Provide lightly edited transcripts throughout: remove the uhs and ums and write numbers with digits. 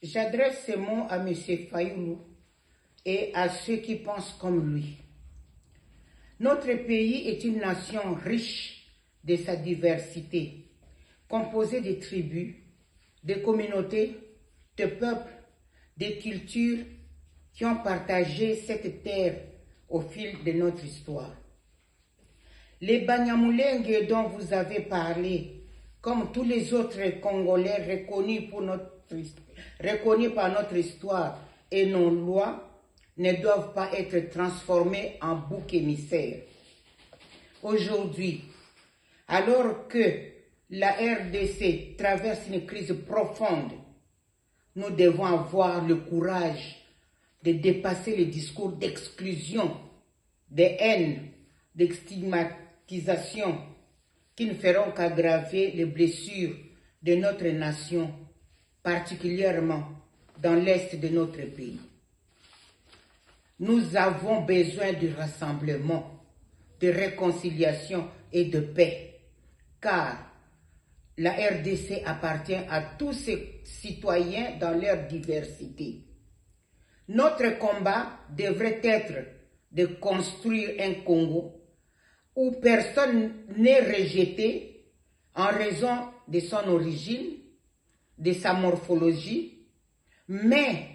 J'adresse ces mots à M. Fayoulou et à ceux qui pensent comme lui. Notre pays est une nation riche de sa diversité, composée de tribus, de communautés, de peuples, de cultures qui ont partagé cette terre au fil de notre histoire. Les Banyamulenge dont vous avez parlé, comme tous les autres Congolais reconnus par notre histoire et nos lois, ne doivent pas être transformés en boucs émissaires. Aujourd'hui, alors que la RDC traverse une crise profonde, nous devons avoir le courage de dépasser les discours d'exclusion, de haine, de stigmatisation qui ne feront qu'aggraver les blessures de notre nation, particulièrement dans l'est de notre pays. Nous avons besoin de rassemblement, de réconciliation et de paix, car la RDC appartient à tous ses citoyens dans leur diversité. Notre combat devrait être de construire un Congo où personne n'est rejeté en raison de son origine, de sa morphologie, mais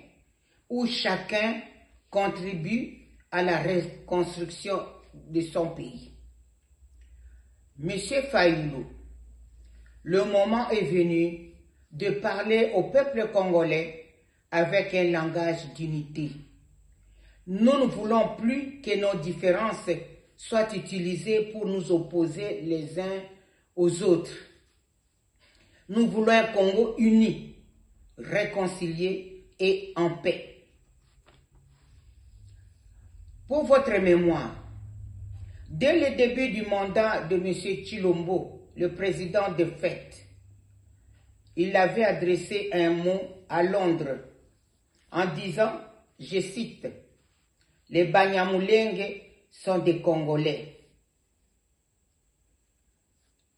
où chacun contribue à la reconstruction de son pays. Monsieur Fayoulou, le moment est venu de parler au peuple congolais avec un langage d'unité. Nous ne voulons plus que nos différences soient utilisées pour nous opposer les uns aux autres. Nous voulons un Congo uni, réconcilié et en paix. Pour votre mémoire, dès le début du mandat de M. Tshilombo, le président de fait, il avait adressé un mot à Londres en disant, je cite, « Les Banyamulenge sont des Congolais ».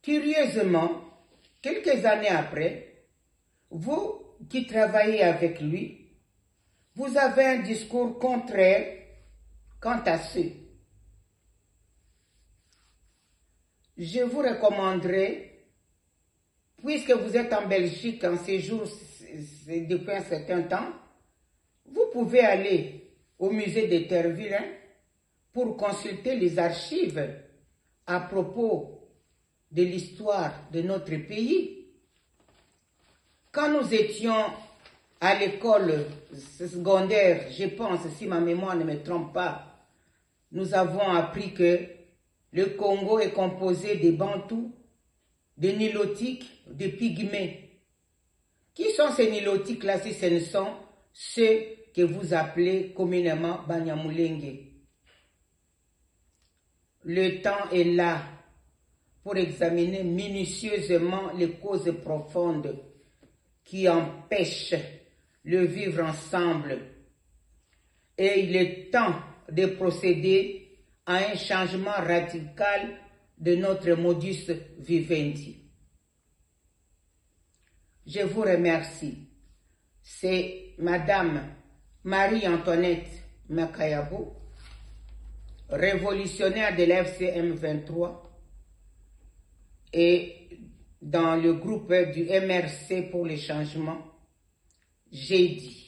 Curieusement, quelques années après, vous qui travaillez avec lui, vous avez un discours contraire quant à ceux. Je vous recommanderais, puisque vous êtes en Belgique en séjour depuis un certain temps, vous pouvez aller au musée de Tervuren pour consulter les archives à propos de l'histoire de notre pays. Quand nous étions à l'école secondaire, je pense, si ma mémoire ne me trompe pas, nous avons appris que le Congo est composé de Bantous, de Nilotiques, de Pygmées. Qui sont ces Nilotiques-là si ce ne sont ceux que vous appelez communément Banyamulenge? Le temps est là pour examiner minutieusement les causes profondes qui empêchent le vivre ensemble. Et il est temps de procéder à un changement radical de notre modus vivendi. Je vous remercie. C'est Madame Marie-Antoinette Makayabo, révolutionnaire de l'FCM 23 et dans le groupe du MRC pour le changement, j'ai dit.